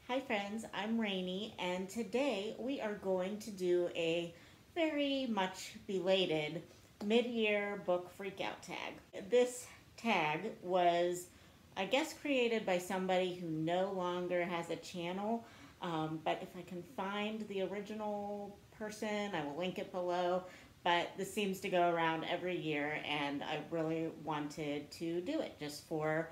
Hi friends, I'm Rainey, and today we are going to do a very much belated mid-year book freakout tag. This tag was, I guess, created by somebody who no longer has a channel, but if I can find the original person, I will link it below. But this seems to go around every year, and I really wanted to do it just for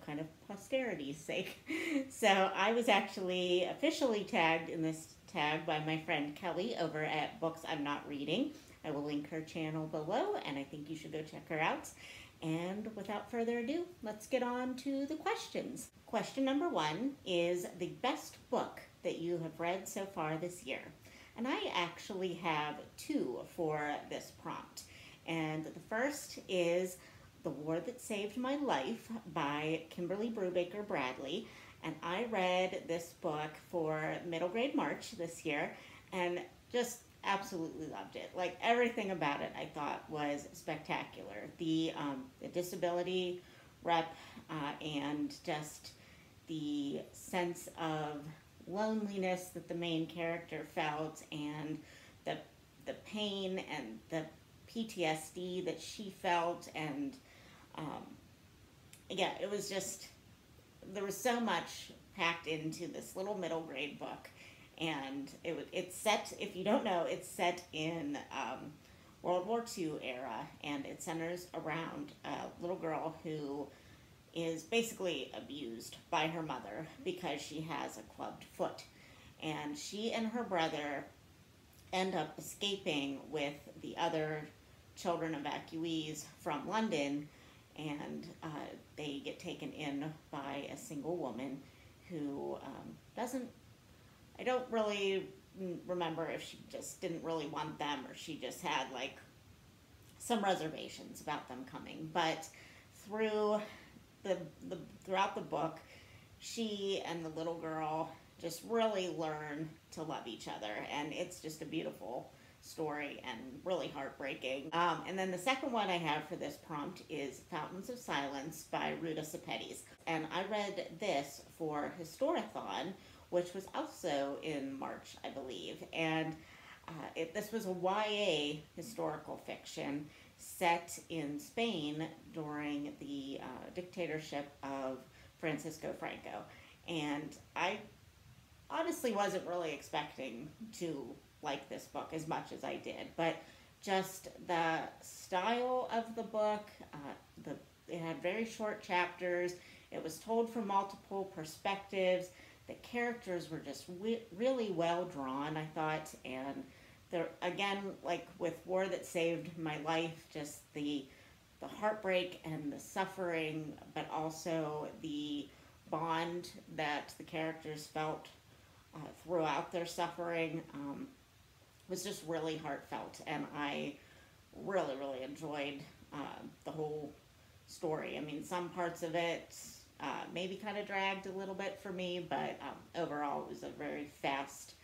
kind of posterity's sake. So I was actually officially tagged in this tag by my friend Kelly over at Books I'm Not Reading. I will link her channel below, and I think you should go check her out. And without further ado, let's get on to the questions. Question number 1 is the best book that you have read so far this year. And I actually have 2 for this prompt. And the first is The War That Saved My Life by Kimberly Brubaker Bradley. And I read this book for middle grade March this year and just absolutely loved it. Like, everything about it I thought was spectacular. The disability rep and just the sense of loneliness that the main character felt, and the pain and the PTSD that she felt, and yeah, it was just, there was so much packed into this little middle grade book. And it's set, if you don't know, it's set in World War II era, and it centers around a little girl who is basically abused by her mother because she has a clubbed foot. And she and her brother end up escaping with the other children evacuees from London, and they get taken in by a single woman who I don't really remember if she just didn't really want them or she just had like some reservations about them coming. But throughout the book, she and the little girl just really learn to love each other, and it's just a beautiful story and really heartbreaking. And then the second one I have for this prompt is Fountains of Silence by Ruta Sepetys. And I read this for Historathon, which was also in March, I believe. And this was a YA historical fiction set in Spain during the dictatorship of Francisco Franco. And I honestly wasn't really expecting to like this book as much as I did, but just the style of the book, it had very short chapters, it was told from multiple perspectives, the characters were just really well drawn, I thought, and again, like with War That Saved My Life, just the heartbreak and the suffering, but also the bond that the characters felt throughout their suffering was just really heartfelt, and I really, really enjoyed the whole story. I mean, some parts of it maybe kind of dragged a little bit for me, but overall it was a very fast,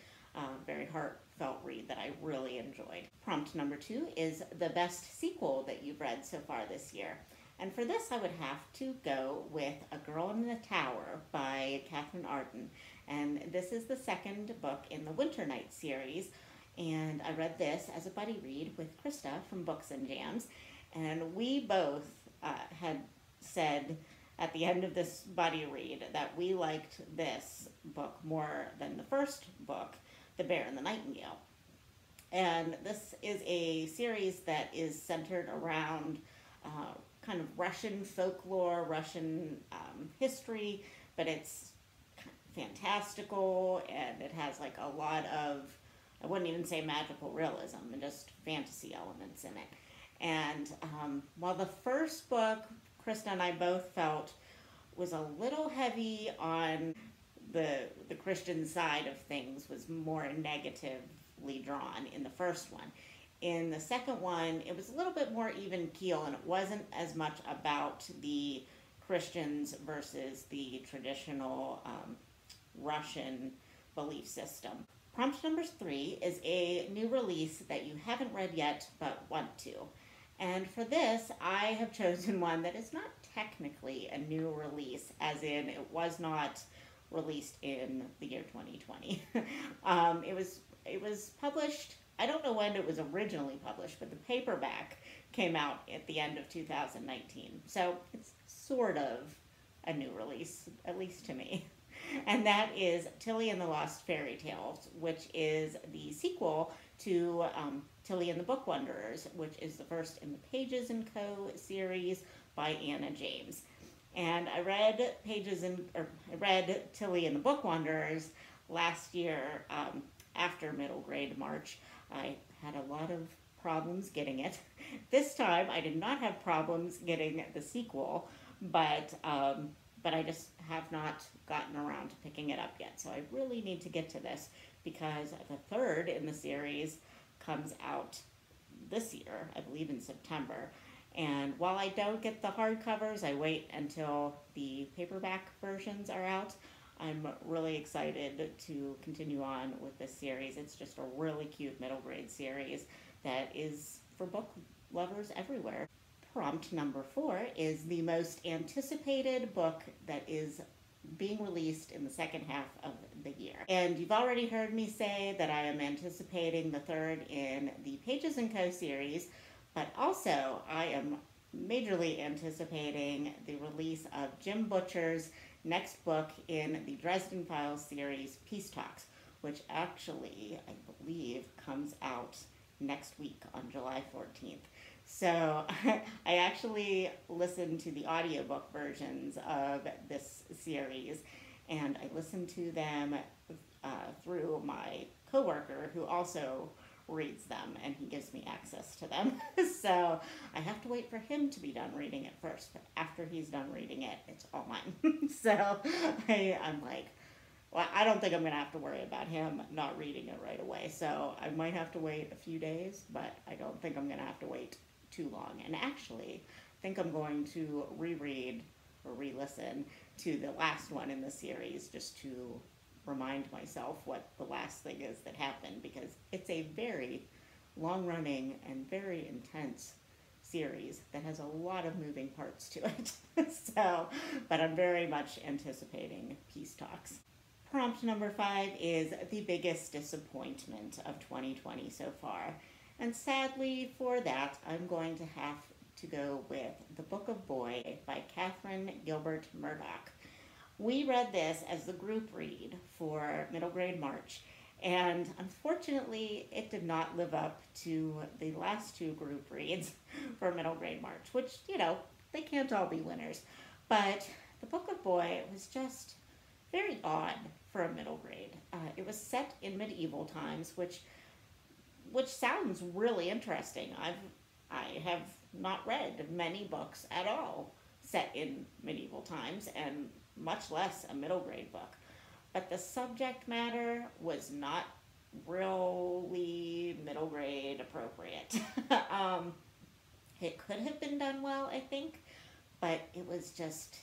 very heartfelt read that I really enjoyed. Prompt number 2 is the best sequel that you've read so far this year. And for this, I would have to go with A Girl in the Tower by Catherine Arden. And this is the second book in the Winter Night series. And I read this as a buddy read with Krista from Books and Jams. And we both had said at the end of this buddy read that we liked this book more than the first book, The Bear and the Nightingale. And this is a series that is centered around kind of Russian folklore, Russian history, but it's fantastical, and it has like a lot of, I wouldn't even say magical realism, and just fantasy elements in it. And while the first book, Krista and I both felt was a little heavy on the Christian side of things, was more negatively drawn in the first one. In the second one, it was a little bit more even keel, and it wasn't as much about the Christians versus the traditional Russian belief system. Prompt number 3 is a new release that you haven't read yet but want to. And for this, I have chosen one that is not technically a new release, as in it was not released in the year 2020. It was published. I don't know when it was originally published, but the paperback came out at the end of 2019. So it's sort of a new release, at least to me. And that is Tilly and the Lost Fairy Tales, which is the sequel to Tilly and the Book Wanderers, which is the first in the Pages and Co. series by Anna James. And I read I read Tilly and the Book Wanderers last year after middle grade March. I had a lot of problems getting it. This time I did not have problems getting the sequel, but I just have not gotten around to picking it up yet. So I really need to get to this because the third in the series comes out this year, I believe in September. And while I don't get the hardcovers, I wait until the paperback versions are out. I'm really excited to continue on with this series. It's just a really cute middle grade series that is for book lovers everywhere. Prompt number 4 is the most anticipated book that is being released in the second half of the year. And you've already heard me say that I am anticipating the third in the Pages and Co. series, but also I am majorly anticipating the release of Jim Butcher's next book in the Dresden Files series, Peace Talks, which actually, I believe, comes out next week on July 14th. So I actually listened to the audiobook versions of this series, and I listened to them through my coworker who also reads them, and he gives me access to them. So I have to wait for him to be done reading it first, but after he's done reading it, it's all mine. So I'm like, well, I don't think I'm going to have to worry about him not reading it right away. So I might have to wait a few days, but I don't think I'm going to have to wait too long. And actually, I think I'm going to reread or re-listen to the last one in the series just to remind myself what the last thing is that happened, because it's a very long-running and very intense series that has a lot of moving parts to it. So, but I'm very much anticipating Peace Talks. Prompt number 5 is the biggest disappointment of 2020 so far. And sadly for that, I'm going to have to go with The Book of Boy by Catherine Gilbert Murdoch. We read this as the group read for middle grade March, and unfortunately it did not live up to the last 2 group reads for middle grade March, which, you know, they can't all be winners. But The Book of Boy was just very odd for a middle grade. It was set in medieval times, which sounds really interesting. I have not read many books at all set in medieval times, and much less a middle grade book. But the subject matter was not really middle grade appropriate. It could have been done well, I think, but it was just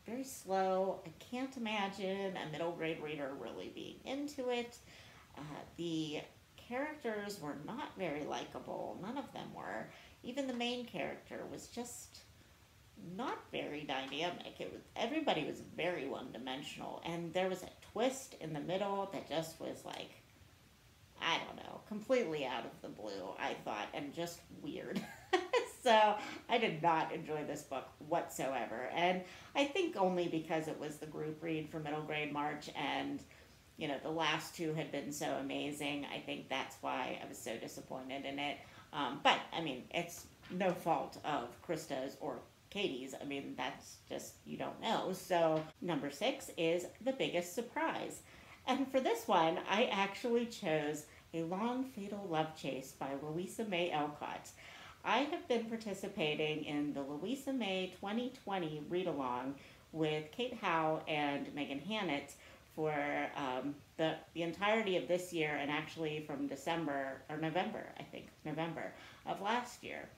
very slow. I can't imagine a middle grade reader really being into it. The characters were not very likable. None of them were. Even the main character was just not very dynamic. Everybody was very one-dimensional, and there was a twist in the middle that just was like, I don't know, completely out of the blue, I thought, and just weird. So I did not enjoy this book whatsoever, and I think only because it was the group read for middle grade March, and you know, the last 2 had been so amazing. I think that's why I was so disappointed in it. But I mean, it's no fault of Krista's or Katie's. I mean, that's just, you don't know. So number 6 is The Biggest Surprise. And for this one, I actually chose A Long Fatal Love Chase by Louisa May Alcott. I have been participating in the Louisa May 2020 read-along with Kate Howe and Megan Hannett for the entirety of this year, and actually from November of last year.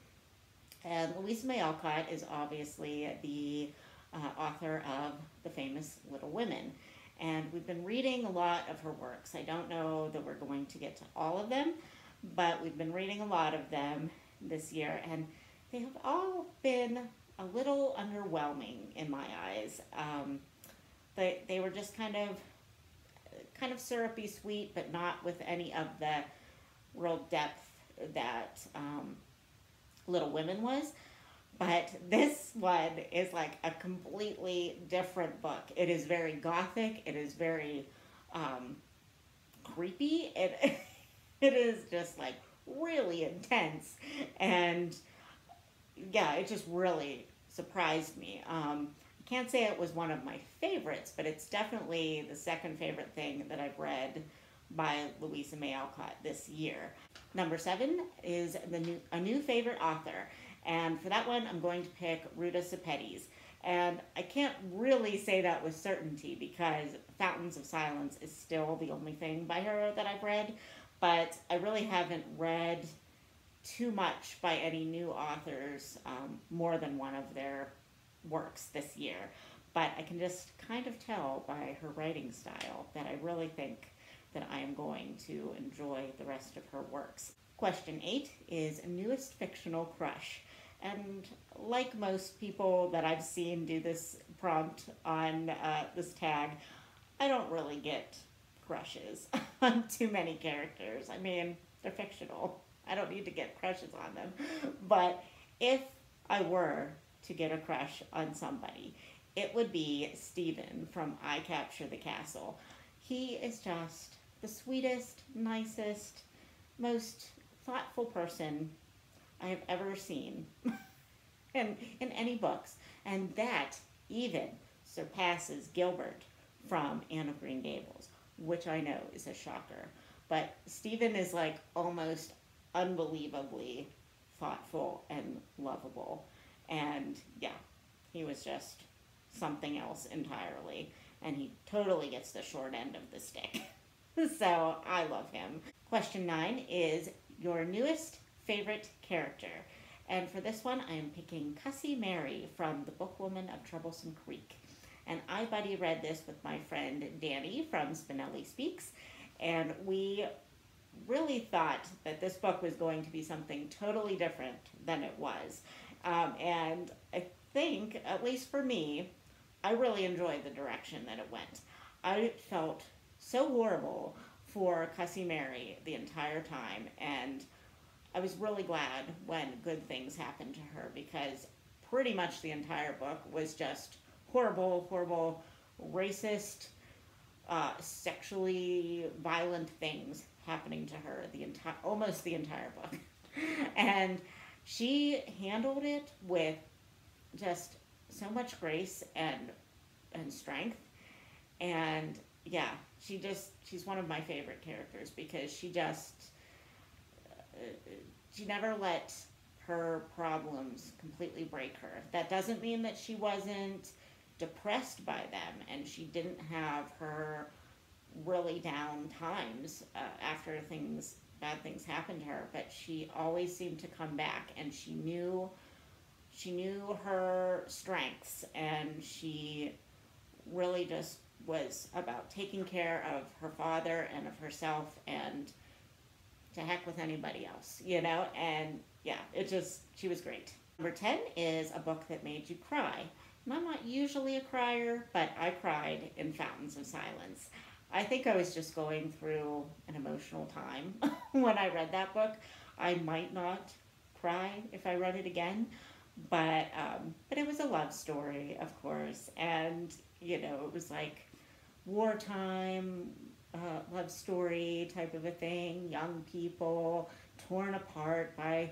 And Louisa May Alcott is obviously the author of the famous Little Women. And we've been reading a lot of her works. I don't know that we're going to get to all of them, but we've been reading a lot of them this year, and they have all been a little underwhelming in my eyes. They were just kind of syrupy sweet, but not with any of the real depth that Little Women was. But this one is like a completely different book. It is very gothic. It is very creepy. It is just like really intense, and yeah, it just really surprised me. I can't say it was one of my favorites, but it's definitely the second favorite thing that I've read by Louisa May Alcott this year. Number 7 is a new favorite author, and for that one, I'm going to pick Ruta Sepetys. And I can't really say that with certainty because Fountains of Silence is still the only thing by her that I've read, but I really haven't read too much by any new authors, more than one of their works this year. But I can just kind of tell by her writing style that I really think that I am going to enjoy the rest of her works. Question 8 is newest fictional crush. And like most people that I've seen do this prompt on this tag, I don't really get crushes on too many characters. I mean, they're fictional. I don't need to get crushes on them. But if I were to get a crush on somebody, it would be Stephen from I Capture the Castle. He is just the sweetest, nicest, most thoughtful person I have ever seen in any books. And that even surpasses Gilbert from Anne of Green Gables, which I know is a shocker. But Stephen is like almost unbelievably thoughtful and lovable. And yeah, he was just something else entirely. And he totally gets the short end of the stick. So I love him. Question 9 is your newest favorite character. And for this one, I am picking Cussy Mary from The Bookwoman of Troublesome Creek. And I buddy read this with my friend Danny from Spinelli Speaks. And we really thought that this book was going to be something totally different than it was. And I think, at least for me, I really enjoyed the direction that it went. I felt so horrible for Cussy Mary the entire time, and I was really glad when good things happened to her, because pretty much the entire book was just horrible, horrible, racist, sexually violent things happening to her almost the entire book. And she handled it with just so much grace and strength. And yeah, she's one of my favorite characters, because she never let her problems completely break her. That doesn't mean that she wasn't depressed by them, and she didn't have her really down times after bad things happened to her, but she always seemed to come back, and she knew her strengths, and she really just was about taking care of her father and of herself, and to heck with anybody else, and yeah, she was great. Number 10 is a book that made you cry. And I'm not usually a crier, but I cried in Fountains of Silence. I think I was just going through an emotional time when I read that book. I might not cry if I read it again, but it was a love story, of course, and it was like wartime love story type of a thing. Young people torn apart by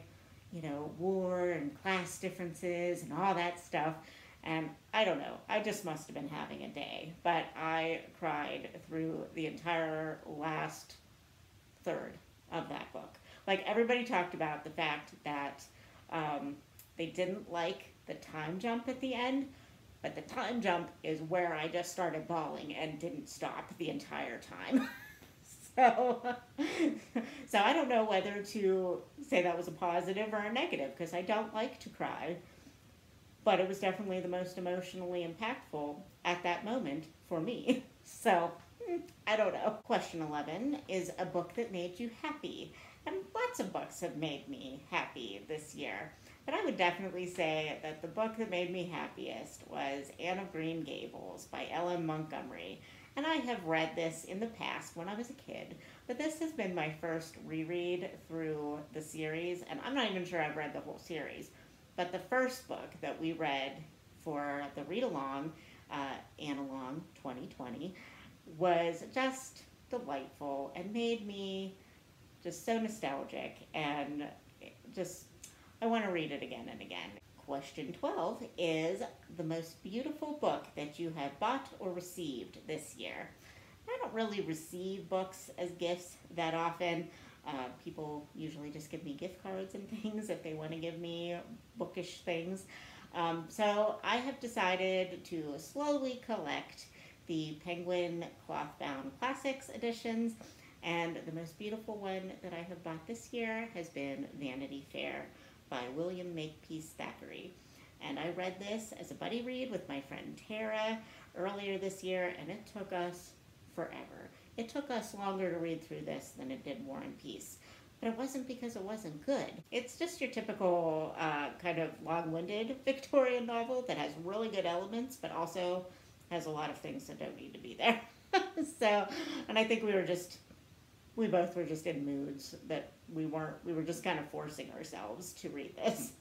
war and class differences and all that stuff. And I don't know, I just must have been having a day, but I cried through the entire last third of that book. Like, everybody talked about the fact that they didn't like the time jump at the end, but the time jump is where I just started bawling and didn't stop the entire time. So I don't know whether to say that was a positive or a negative, because I don't like to cry. But it was definitely the most emotionally impactful at that moment for me. So, I don't know. Question 11 is a book that made you happy. And lots of books have made me happy this year. But I would definitely say that the book that made me happiest was Anne of Green Gables by Ellen Montgomery. And I have read this in the past when I was a kid, but this has been my first reread through the series, and I'm not even sure I've read the whole series. But the first book that we read for the read along, Anne Along 2020, was just delightful and made me just so nostalgic and just I want to read it again and again. Question 12 is the most beautiful book that you have bought or received this year. I don't really receive books as gifts that often. People usually just give me gift cards and things if they want to give me bookish things. So I have decided to slowly collect the Penguin cloth-bound classics editions, and the most beautiful one that I have bought this year has been Vanity Fair by William Makepeace Thackeray. And I read this as a buddy read with my friend Tara earlier this year, and it took us forever. It took us longer to read through this than it did War and Peace. But it wasn't because it wasn't good. It's just your typical kind of long-winded Victorian novel that has really good elements, but also has a lot of things that don't need to be there. So, and I think we both were just in moods that we were just kind of forcing ourselves to read this.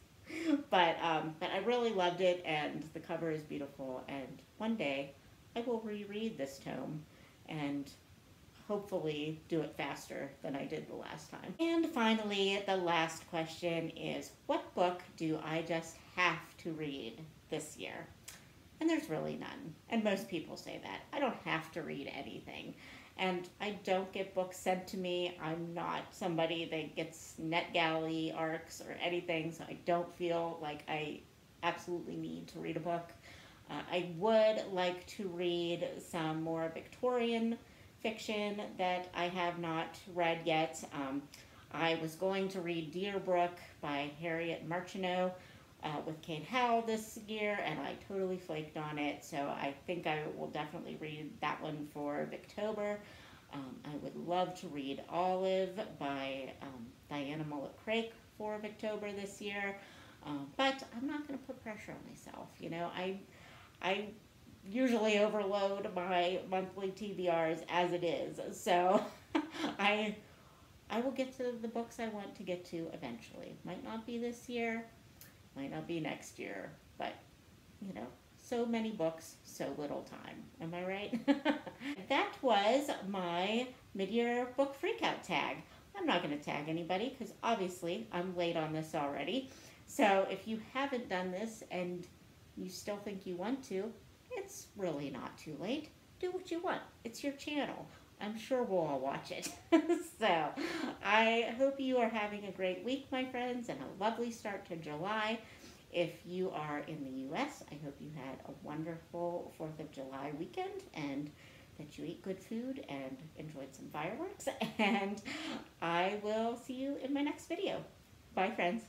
But I really loved it, and the cover is beautiful, and one day I will reread this tome and hopefully do it faster than I did the last time. And finally, the last question is, what book do I just have to read this year? And there's really none. And most people say that. I don't have to read anything. And I don't get books sent to me. I'm not somebody that gets NetGalley arcs or anything, so I don't feel like I absolutely need to read a book. I would like to read some more Victorian fiction that I have not read yet. I was going to read Deerbrook by Harriet Martineau with Kate Howell this year, and I totally flaked on it, so I think I will definitely read that one for Victober. I would love to read Olive by Diana Mullet-Craik for Victober this year, but I'm not going to put pressure on myself. You know, I usually overload my monthly TBRs as it is, so I will get to the books I want to get to eventually. Might not be this year, might not be next year, but you know, so many books, so little time. Am I right? That was my mid-year book freakout tag. I'm not going to tag anybody because obviously I'm late on this already. So if you haven't done this and you still think you want to, it's really not too late. Do what you want. It's your channel. I'm sure we'll all watch it. So I hope you are having a great week, my friends, and a lovely start to July. If you are in the U.S., I hope you had a wonderful 4th of July weekend and that you ate good food and enjoyed some fireworks. And I will see you in my next video. Bye, friends.